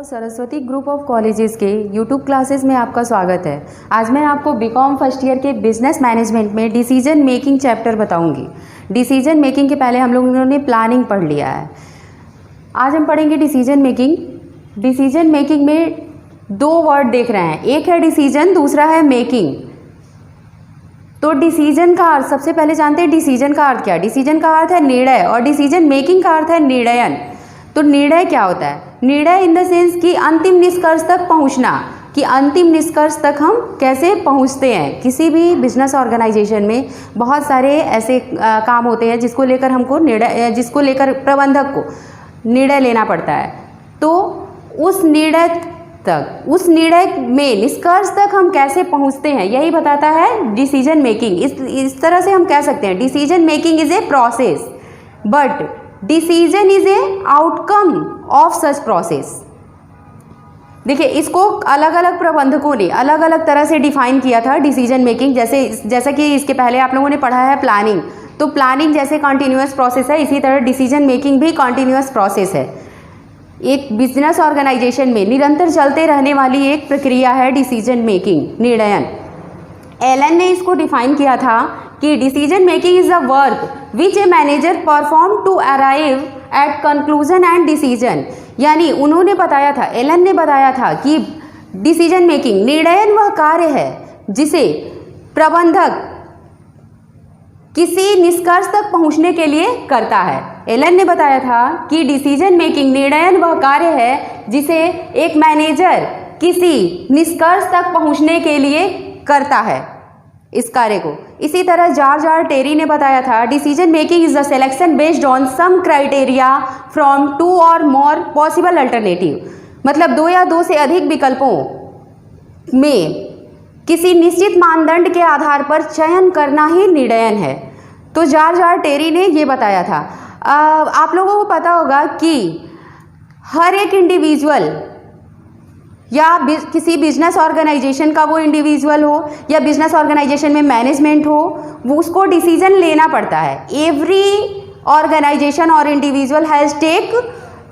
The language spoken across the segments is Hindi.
सरस्वती ग्रुप ऑफ कॉलेजेस के यूट्यूब क्लासेस में आपका स्वागत है। आज मैं आपको बीकॉम फर्स्ट ईयर के बिजनेस मैनेजमेंट में डिसीजन मेकिंग चैप्टर बताऊंगी। डिसीजन मेकिंग के पहले हम लोगों ने प्लानिंग पढ़ लिया है। आज हम पढ़ेंगे डिसीजन मेकिंग। डिसीजन मेकिंग में दो वर्ड देख रहे हैं, एक है डिसीजन, दूसरा है मेकिंग। तो डिसीजन का अर्थ सबसे पहले जानते हैं डिसीजन का अर्थ क्या है। डिसीजन का अर्थ है निर्णय और डिसीजन मेकिंग का अर्थ है निर्णयन। तो निर्णय क्या होता है? निर्णय इन द सेंस कि अंतिम निष्कर्ष तक पहुंचना, कि अंतिम निष्कर्ष तक हम कैसे पहुंचते हैं। किसी भी बिजनेस ऑर्गेनाइजेशन में बहुत सारे ऐसे काम होते हैं जिसको लेकर हमको जिसको लेकर प्रबंधक को निर्णय लेना पड़ता है। तो उस निर्णय में निष्कर्ष तक हम कैसे पहुंचते हैं, यही बताता है डिसीजन मेकिंग। इस तरह से हम कह सकते हैं decision making is a process but decision is a outcome of such process. देखिए, इसको अलग अलग प्रबंधकों ने अलग अलग तरह से डिफाइन किया था डिसीजन मेकिंग। जैसा कि इसके पहले आप लोगों ने पढ़ा है प्लानिंग। तो प्लानिंग जैसे कॉन्टिन्यूअस प्रोसेस है, इसी तरह डिसीजन मेकिंग भी कॉन्टिन्यूअस प्रोसेस है। एक बिजनेस ऑर्गेनाइजेशन में निरंतर चलते रहने वाली एक प्रक्रिया है डिसीजन मेकिंग, निर्णयन। एलन ने इसको डिफाइन किया था कि decision making is a work which a manager perform to arrive at conclusion and decision. यानी उन्होंने बताया था, एलन ने बताया था कि डिसीजन मेकिंग, निर्णयन वह कार्य है जिसे प्रबंधक किसी निष्कर्ष तक पहुंचने के लिए करता है। एलन ने बताया था कि डिसीजन मेकिंग, निर्णयन वह कार्य है जिसे एक मैनेजर किसी निष्कर्ष तक पहुंचने के लिए करता है, इस कार्य को। इसी तरह जॉर्ज आर टेरी ने बताया था decision making is the selection based on some criteria from two or more possible alternative. मतलब दो या दो से अधिक विकल्पों में किसी निश्चित मानदंड के आधार पर चयन करना ही निर्णयन है। तो जॉर्ज आर टेरी ने ये बताया था। आप लोगों को पता होगा कि हर एक इंडिविजुअल या किसी बिजनेस ऑर्गेनाइजेशन का वो इंडिविजुअल हो या बिजनेस ऑर्गेनाइजेशन में मैनेजमेंट हो, वो उसको डिसीजन लेना पड़ता है। एवरी ऑर्गेनाइजेशन और individual has take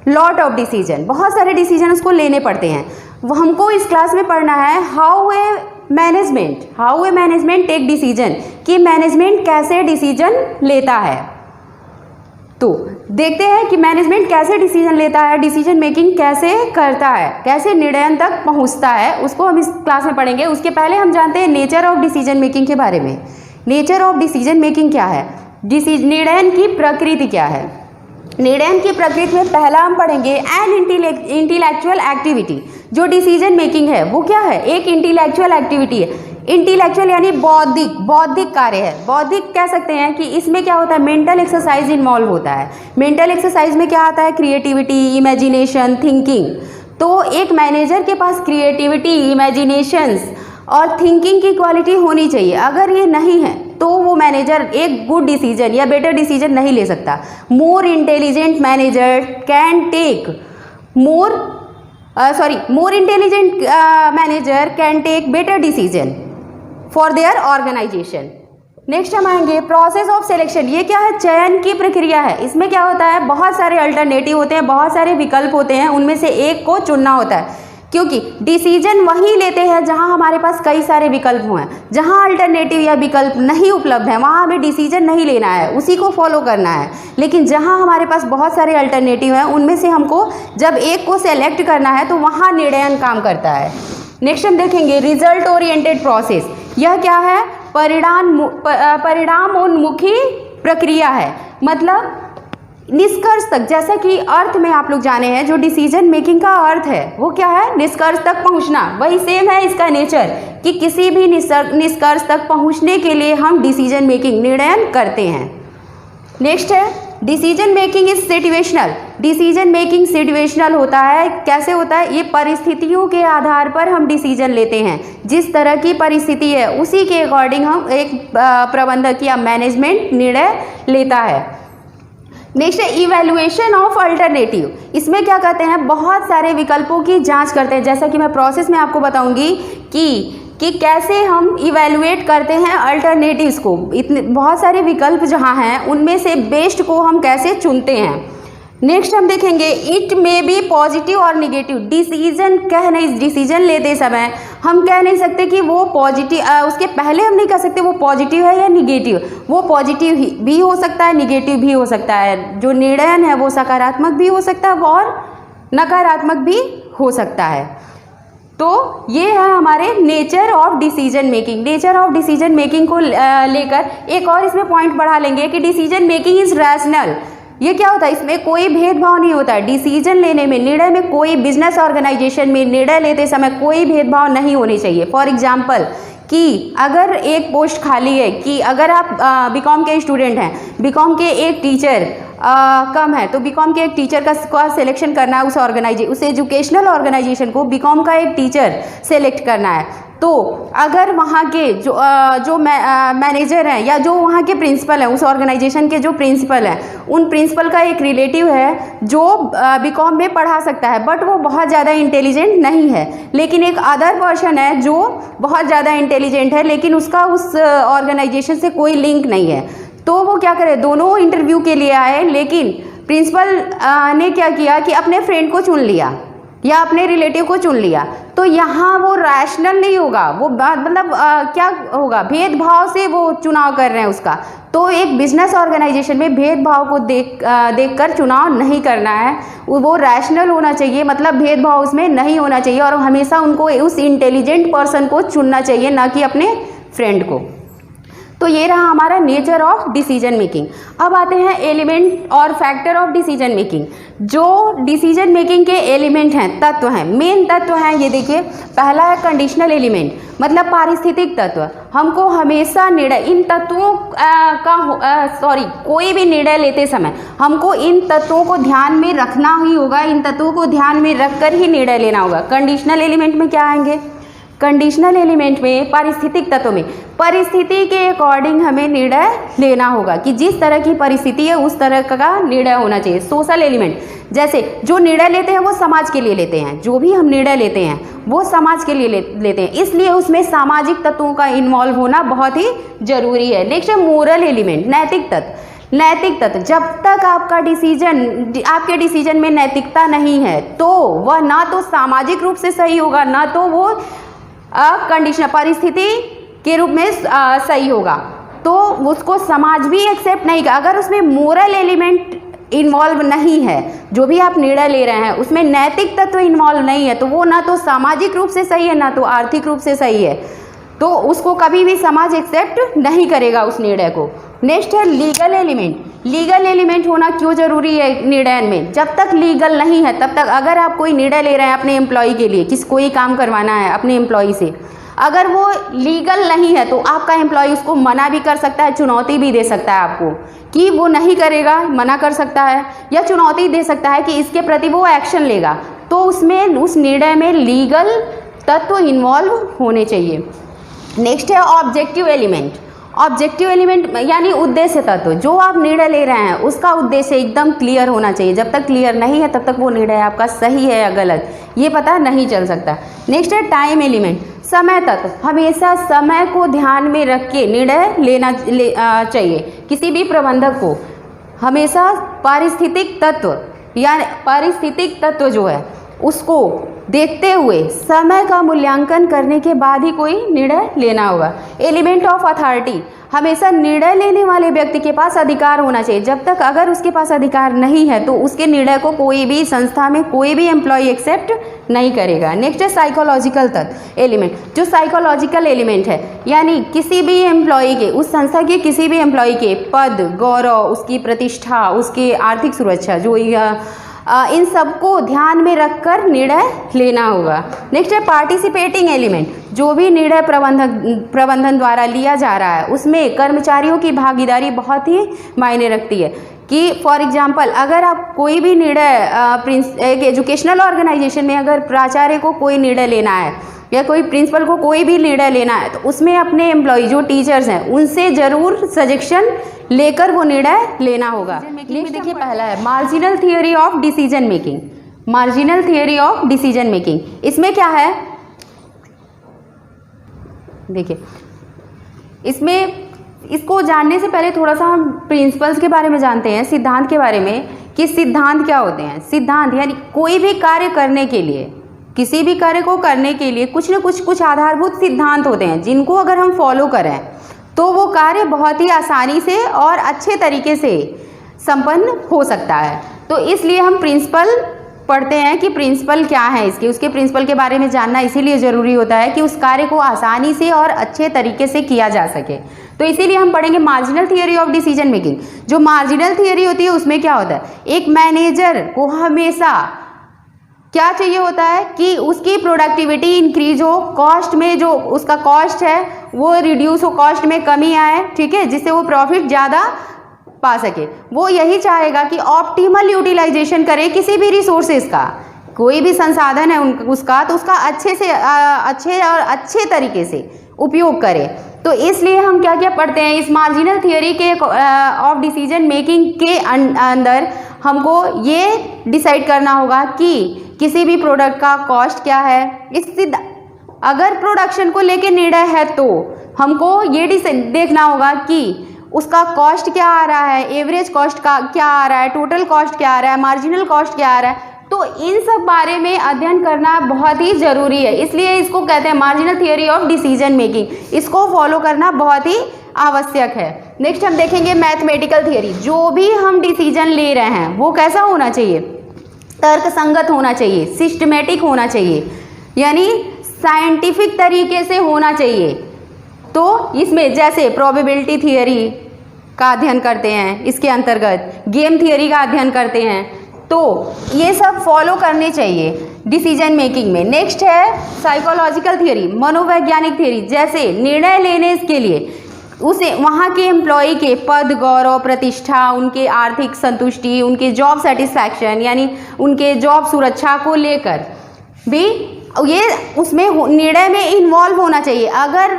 lot of decision, बहुत सारे डिसीजन उसको लेने पड़ते हैं। वो हमको इस क्लास में पढ़ना है how a management take decision, कि मैनेजमेंट कैसे डिसीजन लेता है। तो देखते हैं कि मैनेजमेंट कैसे डिसीजन लेता है, डिसीजन मेकिंग कैसे करता है, कैसे निर्णय तक पहुंचता है, उसको हम इस क्लास में पढ़ेंगे। उसके पहले हम जानते हैं नेचर ऑफ डिसीजन मेकिंग के बारे में। नेचर ऑफ डिसीजन मेकिंग क्या है, निर्णय की प्रकृति क्या है। निर्णय की प्रकृति में पहला हम पढ़ेंगे एन इंटेलेक्चुअल एक्टिविटी। जो डिसीजन मेकिंग है वो क्या है, एक इंटेलेक्चुअल एक्टिविटी है। इंटेलेक्चुअल यानी बौद्धिक कार्य है। बौद्धिक कह सकते हैं कि इसमें क्या होता है, मेंटल एक्सरसाइज इन्वॉल्व होता है। मेंटल एक्सरसाइज में क्या आता है, क्रिएटिविटी, इमेजिनेशन, थिंकिंग। तो एक मैनेजर के पास क्रिएटिविटी, इमेजिनेशंस और थिंकिंग की क्वालिटी होनी चाहिए। अगर ये नहीं है तो वो मैनेजर एक गुड डिसीजन या बेटर डिसीजन नहीं ले सकता। More intelligent manager can take more intelligent manager can take better decision for their organization. Next हम आएंगे प्रोसेस ऑफ सिलेक्शन। ये क्या है, चयन की प्रक्रिया है। इसमें क्या होता है, बहुत सारे अल्टरनेटिव होते हैं, बहुत सारे विकल्प होते हैं, उनमें से एक को चुनना होता है। क्योंकि डिसीजन वही लेते हैं जहां हमारे पास कई सारे विकल्प हुए हैं। जहां अल्टरनेटिव या विकल्प नहीं उपलब्ध है वहां हमें डिसीजन नहीं लेना है, उसी को फॉलो करना है। लेकिन जहां हमारे पास बहुत सारे अल्टरनेटिव हैं उनमें से हमको जब एक को सेलेक्ट करना है तो वहां निर्णयन काम करता है। नेक्स्ट हम देखेंगे रिजल्ट ओरिएंटेड प्रोसेस। यह क्या है, परिणाम उन्मुखी प्रक्रिया है। मतलब निष्कर्ष तक, जैसा कि अर्थ में आप लोग जाने हैं, जो डिसीजन मेकिंग का अर्थ है वो क्या है, निष्कर्ष तक पहुंचना। वही सेम है इसका नेचर कि किसी भी निष्कर्ष तक पहुंचने के लिए हम डिसीजन मेकिंग, निर्णय करते हैं। नेक्स्ट है decision making is situational. Decision making situational होता है। कैसे होता है, ये परिस्थितियों के आधार पर हम डिसीजन लेते हैं। जिस तरह की परिस्थिति है उसी के अकॉर्डिंग हम एक प्रबंधक या मैनेजमेंट निर्णय लेता है। नेक्स्ट है इवैल्यूएशन ऑफ अल्टरनेटिव। इसमें क्या करते हैं, बहुत सारे विकल्पों की जांच करते हैं। जैसा कि मैं प्रोसेस में आपको बताऊंगी कि कैसे हम इवैल्यूएट करते हैं अल्टरनेटिव्स को। इतने बहुत सारे विकल्प जहां हैं उनमें से बेस्ट को हम कैसे चुनते हैं। नेक्स्ट हम देखेंगे इट मे बी पॉजिटिव और निगेटिव। डिसीजन लेते समय हम कह नहीं सकते कि वो पॉजिटिव, उसके पहले हम नहीं कह सकते वो पॉजिटिव है या निगेटिव। वो पॉजिटिव भी हो सकता है, निगेटिव भी हो सकता है। जो निर्णय है वो सकारात्मक भी हो सकता है और नकारात्मक भी हो सकता है। तो ये है हमारे nature of decision making. Nature of decision making को लेकर एक और इसमें पॉइंट बढ़ा लेंगे कि डिसीजन मेकिंग इज रैशनल। ये क्या होता है, इसमें कोई भेदभाव नहीं होता है। डिसीजन लेने में, निर्णय में, कोई बिजनेस ऑर्गेनाइजेशन में निर्णय लेते समय कोई भेदभाव नहीं होने चाहिए। फॉर एग्जाम्पल कि अगर एक पोस्ट खाली है, कि अगर आप बीकॉम के स्टूडेंट हैं, बीकॉम के एक टीचर कम है, तो बीकॉम के एक टीचर का सिलेक्शन करना है उस एजुकेशनल ऑर्गेनाइजेशन को बीकॉम का एक टीचर सेलेक्ट करना है। तो अगर वहाँ के जो मैनेजर हैं या जो वहाँ के प्रिंसिपल हैं, उस ऑर्गेनाइजेशन के जो प्रिंसिपल हैं, उन प्रिंसिपल का एक रिलेटिव है जो बीकॉम में पढ़ा सकता है बट वो बहुत ज़्यादा इंटेलिजेंट नहीं है, लेकिन एक अदर पर्सन है जो बहुत ज़्यादा इंटेलिजेंट है लेकिन उसका उस ऑर्गेनाइजेशन से कोई लिंक नहीं है, तो वो क्या करे, दोनों इंटरव्यू के लिए आए लेकिन प्रिंसिपल ने क्या किया कि अपने फ्रेंड को चुन लिया या अपने रिलेटिव को चुन लिया। तो यहाँ वो रैशनल नहीं होगा, वो मतलब क्या होगा, भेदभाव से वो चुनाव कर रहे हैं उसका। तो एक बिजनेस ऑर्गेनाइजेशन में भेदभाव को देखकर चुनाव नहीं करना है, वो रैशनल होना चाहिए, मतलब भेदभाव उसमें नहीं होना चाहिए और हमेशा उनको उस इंटेलिजेंट पर्सन को चुनना चाहिए, ना कि अपने फ्रेंड को। तो ये रहा हमारा नेचर ऑफ डिसीजन मेकिंग। अब आते हैं एलिमेंट और फैक्टर ऑफ डिसीजन मेकिंग। जो डिसीजन मेकिंग के एलिमेंट हैं, तत्व हैं, मेन तत्व हैं, ये देखिए। पहला है कंडीशनल एलिमेंट, मतलब पारिस्थितिक तत्व। हमको हमेशा निर्णय इन तत्वों कोई भी निर्णय लेते समय हमको इन तत्वों को ध्यान में रखना ही होगा, इन तत्वों को ध्यान में रखकर ही निर्णय लेना होगा। कंडीशनल एलिमेंट में क्या आएंगे, कंडीशनल एलिमेंट में पारिस्थितिक तत्व में परिस्थिति के अकॉर्डिंग हमें निर्णय लेना होगा कि जिस तरह की परिस्थिति है उस तरह का निर्णय होना चाहिए। सोशल एलिमेंट, जैसे जो निर्णय लेते हैं वो समाज के लिए लेते हैं, जो भी हम निर्णय लेते हैं वो समाज के लिए लेते हैं, इसलिए उसमें सामाजिक तत्वों का इन्वॉल्व होना बहुत ही जरूरी है। नेक्स्ट है मोरल एलिमेंट, नैतिक तत्व। नैतिक तत्व, जब तक आपके डिसीजन में नैतिकता नहीं है तो वह ना तो सामाजिक रूप से सही होगा, ना तो वो कंडीशन परिस्थिति के रूप में सही होगा, तो उसको समाज भी एक्सेप्ट नहीं कर। अगर उसमें मोरल एलिमेंट इन्वॉल्व नहीं है, जो भी आप निर्णय ले रहे हैं उसमें नैतिक तत्व इन्वॉल्व नहीं है, तो वो ना तो सामाजिक रूप से सही है ना तो आर्थिक रूप से सही है, तो उसको कभी भी समाज एक्सेप्ट नहीं करेगा उस निर्णय को। नेक्स्ट है लीगल एलिमेंट। लीगल एलिमेंट होना क्यों जरूरी है निर्णय में, जब तक लीगल नहीं है तब तक, अगर आप कोई निर्णय ले रहे हैं अपने एम्प्लॉय के लिए, कोई काम करवाना है अपने एम्प्लॉय से, अगर वो लीगल नहीं है तो आपका एम्प्लॉय उसको मना भी कर सकता है, चुनौती भी दे सकता है आपको कि वो नहीं करेगा, मना कर सकता है, या चुनौती दे सकता है कि इसके प्रति वो एक्शन लेगा। तो उसमें उस निर्णय में लीगल तत्व इन्वॉल्व होने चाहिए। नेक्स्ट है ऑब्जेक्टिव एलिमेंट। ऑब्जेक्टिव एलिमेंट यानी उद्देश्य तत्व, जो आप निर्णय ले रहे हैं उसका उद्देश्य एकदम क्लियर होना चाहिए। जब तक क्लियर नहीं है तब तक वो निर्णय आपका सही है या गलत ये पता नहीं चल सकता। नेक्स्ट है टाइम एलिमेंट, समय तत्व। हमेशा समय को ध्यान में रख के निर्णय लेना चाहिए। किसी भी प्रबंधक को हमेशा पारिस्थितिक तत्व जो है उसको देखते हुए समय का मूल्यांकन करने के बाद ही कोई निर्णय लेना होगा। एलिमेंट ऑफ अथॉरिटी, हमेशा निर्णय लेने वाले व्यक्ति के पास अधिकार होना चाहिए। जब तक अगर उसके पास अधिकार नहीं है तो उसके निर्णय को कोई भी संस्था में कोई भी एम्प्लॉय एक्सेप्ट नहीं करेगा। नेक्स्ट है साइकोलॉजिकल तत्व एलिमेंट, जो साइकोलॉजिकल एलिमेंट है, यानी किसी भी एम्प्लॉय के, उस संस्था के किसी भी एम्प्लॉय के पद, गौरव, उसकी प्रतिष्ठा, उसकी आर्थिक सुरक्षा, जो इन सबको ध्यान में रखकर निर्णय लेना होगा। नेक्स्ट है पार्टिसिपेटिंग एलिमेंट, जो भी निर्णय प्रबंधन द्वारा लिया जा रहा है उसमें कर्मचारियों की भागीदारी बहुत ही मायने रखती है। कि फॉर एग्जांपल अगर आप कोई भी निर्णय एक एजुकेशनल ऑर्गेनाइजेशन में अगर प्राचार्य को कोई निर्णय लेना है या कोई प्रिंसिपल को कोई भी निर्णय लेना है तो उसमें अपने एम्प्लॉय जो टीचर्स हैं उनसे ज़रूर सजेशन लेकर वो निर्णय लेना होगा। देखिए पहला है marginal theory of decision making. Marginal theory of decision making, इसमें क्या है देखिए, इसमें इसको जानने से पहले थोड़ा सा हम प्रिंसिपल्स के बारे में जानते हैं, सिद्धांत के बारे में, कि सिद्धांत क्या होते हैं। सिद्धांत यानी कोई भी कार्य करने के लिए, किसी भी कार्य को करने के लिए कुछ न कुछ आधारभूत सिद्धांत होते हैं जिनको अगर हम फॉलो करें तो वो कार्य बहुत ही आसानी से और अच्छे तरीके से संपन्न हो सकता है। तो इसलिए हम प्रिंसिपल पढ़ते हैं कि प्रिंसिपल क्या है इसके, उसके प्रिंसिपल के बारे में जानना इसीलिए ज़रूरी होता है कि उस कार्य को आसानी से और अच्छे तरीके से किया जा सके। तो इसीलिए हम पढ़ेंगे marginal theory of decision making. जो मार्जिनल थियरी होती है उसमें क्या होता है, एक मैनेजर को हमेशा क्या चाहिए होता है कि उसकी प्रोडक्टिविटी इंक्रीज हो, कॉस्ट में जो उसका कॉस्ट है वो रिड्यूस हो, कॉस्ट में कमी आए, ठीक है, जिससे वो प्रॉफिट ज़्यादा पा सके। वो यही चाहेगा कि ऑप्टिमल यूटिलाइजेशन करे किसी भी रिसोर्सेज का, कोई भी संसाधन है उसका, तो उसका अच्छे तरीके से उपयोग करे। तो इसलिए हम क्या क्या पढ़ते हैं इस मार्जिनल थियरी के ऑफ डिसीजन मेकिंग के अंदर हमको ये डिसाइड करना होगा कि किसी भी प्रोडक्ट का कॉस्ट क्या है। अगर प्रोडक्शन को लेके निर्णय है तो हमको ये देखना होगा कि उसका कॉस्ट क्या आ रहा है, एवरेज कॉस्ट का क्या आ रहा है, टोटल कॉस्ट क्या आ रहा है, मार्जिनल कॉस्ट क्या आ रहा है। तो इन सब बारे में अध्ययन करना बहुत ही ज़रूरी है, इसलिए इसको कहते हैं marginal theory of decision making. इसको फॉलो करना बहुत ही आवश्यक है। नेक्स्ट हम देखेंगे मैथमेटिकल थियरी। जो भी हम डिसीजन ले रहे हैं वो कैसा होना चाहिए, तर्क संगत होना चाहिए, सिस्टमेटिक होना चाहिए, यानी साइंटिफिक तरीके से होना चाहिए। तो इसमें जैसे प्रोबेबिलिटी थियरी का अध्ययन करते हैं, इसके अंतर्गत गेम थियरी का अध्ययन करते हैं, तो ये सब फॉलो करने चाहिए डिसीजन मेकिंग में। नेक्स्ट है साइकोलॉजिकल थियरी, मनोवैज्ञानिक थियरी। जैसे निर्णय लेने के लिए उसे वहाँ के एम्प्लॉय के पद, गौरव, प्रतिष्ठा, उनके आर्थिक संतुष्टि, उनके जॉब सेटिस्फैक्शन यानी उनके जॉब सुरक्षा को लेकर भी ये उसमें निर्णय में इन्वॉल्व होना चाहिए। अगर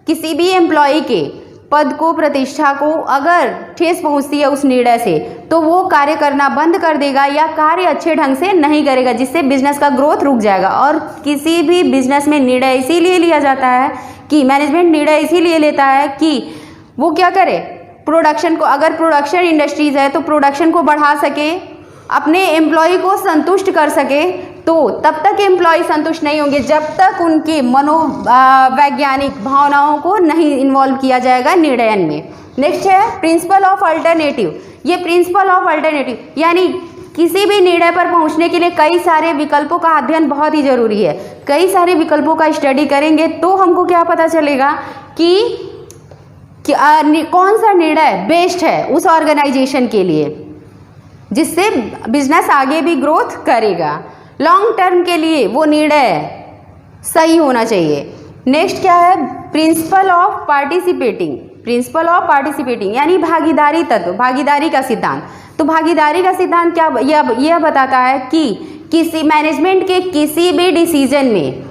किसी भी एम्प्लॉय के पद को, प्रतिष्ठा को अगर ठेस पहुंचती है उस निर्णय से, तो वो कार्य करना बंद कर देगा या कार्य अच्छे ढंग से नहीं करेगा, जिससे बिजनेस का ग्रोथ रुक जाएगा। और किसी भी बिजनेस में निर्णय इसीलिए लिया जाता है कि मैनेजमेंट निर्णय इसीलिए लेता है कि वो क्या करे, प्रोडक्शन को, अगर प्रोडक्शन इंडस्ट्रीज है तो प्रोडक्शन को बढ़ा सके, अपने एम्प्लॉय को संतुष्ट कर सके। तो तब तक एम्प्लॉय संतुष्ट नहीं होंगे जब तक उनके मनोवैज्ञानिक भावनाओं को नहीं इन्वॉल्व किया जाएगा निर्णयन में। नेक्स्ट है प्रिंसिपल ऑफ अल्टरनेटिव। ये प्रिंसिपल ऑफ अल्टरनेटिव यानी किसी भी निर्णय पर पहुंचने के लिए कई सारे विकल्पों का अध्ययन बहुत ही जरूरी है। कई सारे विकल्पों का स्टडी करेंगे तो हमको क्या पता चलेगा कि कौन सा निर्णय बेस्ट है उस ऑर्गेनाइजेशन के लिए, जिससे बिजनेस आगे भी ग्रोथ करेगा। लॉन्ग टर्म के लिए वो निर्णय सही होना चाहिए। नेक्स्ट क्या है, principle of participating. Principle of participating यानी भागीदारी तत्व, भागीदारी का सिद्धांत। तो भागीदारी का सिद्धांत क्या यह बताता है कि किसी मैनेजमेंट के किसी भी डिसीजन में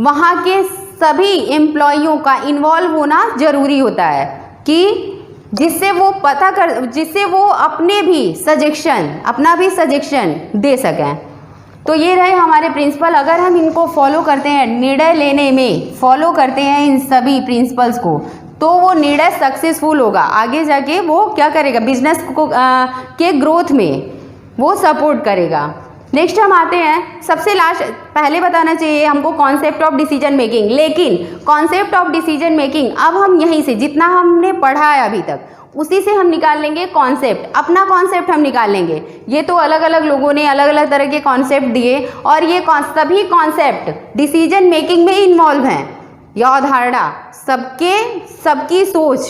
वहाँ के सभी एम्प्लॉइयों का इन्वॉल्व होना जरूरी होता है, कि जिससे वो अपना भी सजेशन दे सकें। तो ये रहे हमारे प्रिंसिपल। अगर हम इनको फॉलो करते हैं, निर्णय लेने में फॉलो करते हैं इन सभी प्रिंसिपल्स को, तो वो निर्णय सक्सेसफुल होगा। आगे जाके वो क्या करेगा, बिजनेस को के ग्रोथ में वो सपोर्ट करेगा। नेक्स्ट हम आते हैं, सबसे लास्ट, पहले बताना चाहिए हमको कॉन्सेप्ट ऑफ डिसीजन मेकिंग, लेकिन कॉन्सेप्ट ऑफ डिसीजन मेकिंग अब हम यहीं से जितना हमने पढ़ा है अभी तक उसी से हम निकाल लेंगे कॉन्सेप्ट, अपना कॉन्सेप्ट हम निकाल लेंगे। ये तो अलग अलग लोगों ने अलग अलग तरह के कॉन्सेप्ट दिए और ये सभी कॉन्सेप्ट डिसीजन मेकिंग में इन्वॉल्व हैं। यह अवधारणा सबकी सोच,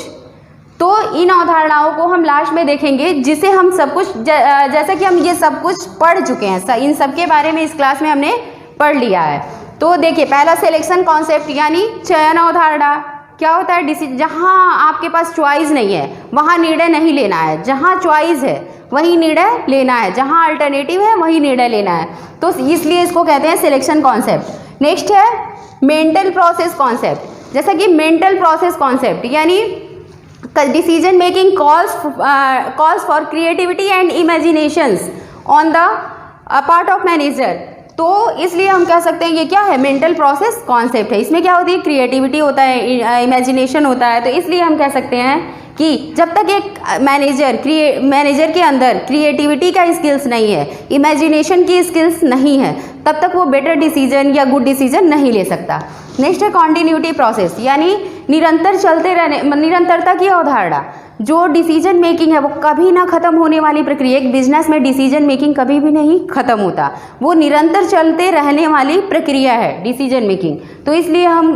तो इन अवधारणाओं को हम लास्ट में देखेंगे, जिसे हम सब कुछ जैसा कि हम ये सब कुछ पढ़ चुके हैं, इन सब के बारे में इस क्लास में हमने पढ़ लिया है। तो देखिए, पहला सिलेक्शन कॉन्सेप्ट यानी चयन अवधारणा। क्या होता है, जहाँ आपके पास चॉइस नहीं है वहाँ निर्णय नहीं लेना है, जहाँ चॉइस है वही निर्णय लेना है, जहाँ अल्टरनेटिव है वही निर्णय लेना है। तो इसलिए इसको कहते हैं सिलेक्शन कॉन्सेप्ट। नेक्स्ट है मेंटल प्रोसेस कॉन्सेप्ट। जैसा कि मेंटल प्रोसेस कॉन्सेप्ट यानी decision making calls for creativity and imaginations on the part of manager. तो इसलिए हम कह सकते हैं ये क्या है, मेंटल प्रोसेस कॉन्सेप्ट है। इसमें क्या होती है, क्रिएटिविटी होता है, इमेजिनेशन होता है। तो इसलिए हम कह सकते हैं कि जब तक एक मैनेजर के अंदर क्रिएटिविटी का स्किल्स नहीं है, इमेजिनेशन की स्किल्स नहीं है, तब तक वो बेटर डिसीजन या गुड डिसीजन नहीं ले सकता। नेक्स्ट है कॉन्टिन्यूटी प्रोसेस, यानी निरंतर चलते रहने, निरंतरता की अवधारणा। जो डिसीजन मेकिंग है वो कभी ना ख़त्म होने वाली प्रक्रिया। एक बिजनेस में डिसीजन मेकिंग कभी भी नहीं ख़त्म होता, वो निरंतर चलते रहने वाली प्रक्रिया है डिसीजन मेकिंग। तो इसलिए हम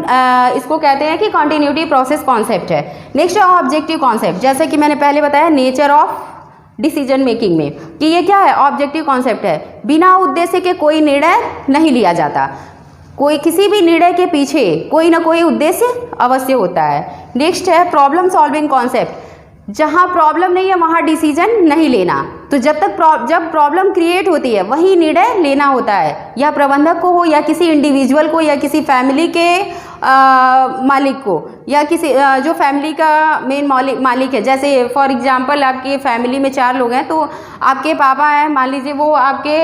इसको कहते हैं कि कॉन्टिन्यूटी प्रोसेस कॉन्सेप्ट है। नेक्स्ट है ऑब्जेक्टिव कॉन्सेप्ट, जैसे कि मैंने पहले बताया नेचर ऑफ डिसीजन मेकिंग में कि ये क्या है, ऑब्जेक्टिव कॉन्सेप्ट है। बिना उद्देश्य के कोई निर्णय नहीं लिया जाता, कोई किसी भी निर्णय के पीछे कोई ना कोई उद्देश्य अवश्य होता है। नेक्स्ट है प्रॉब्लम सॉल्विंग कॉन्सेप्ट, जहाँ प्रॉब्लम नहीं है वहाँ डिसीजन नहीं लेना। तो जब प्रॉब्लम क्रिएट होती है वही निर्णय लेना होता है, या प्रबंधक को हो, या किसी इंडिविजुअल को, या किसी फैमिली के मालिक को, या किसी जो फैमिली का मेन मालिक है। जैसे फॉर एग्जांपल आपके फैमिली में 4 लोग हैं, तो आपके पापा हैं, मान लीजिए, वो आपके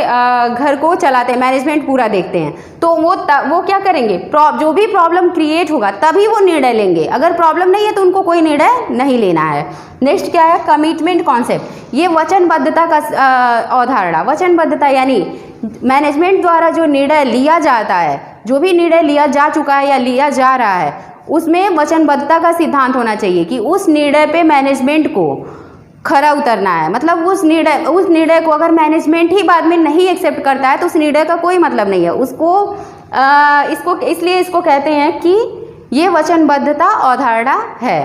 घर को चलाते हैं, मैनेजमेंट पूरा देखते हैं। तो वो क्या करेंगे, जो भी प्रॉब्लम क्रिएट होगा तभी वो निर्णय लेंगे। अगर प्रॉब्लम नहीं है तो उनको कोई निर्णय नहीं लेना है। नेक्स्ट क्या है, कमिटमेंट कॉन्सेप्ट, ये वचनबद्धता का अवधारणा। वचनबद्धता यानी मैनेजमेंट द्वारा जो निर्णय लिया जाता है, जो भी निर्णय लिया जा चुका है या लिया जा रहा है, उसमें वचनबद्धता का सिद्धांत होना चाहिए कि उस निर्णय पे मैनेजमेंट को खरा उतरना है। मतलब उस निर्णय को अगर मैनेजमेंट ही बाद में नहीं एक्सेप्ट करता है तो उस निर्णय का कोई मतलब नहीं है उसको। इसलिए इसको कहते हैं कि ये वचनबद्धता अवधारणा है।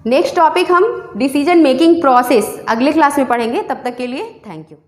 नेक्स्ट टॉपिक हम डिसीजन मेकिंग प्रोसेस अगले क्लास में पढ़ेंगे। तब तक के लिए थैंक यू।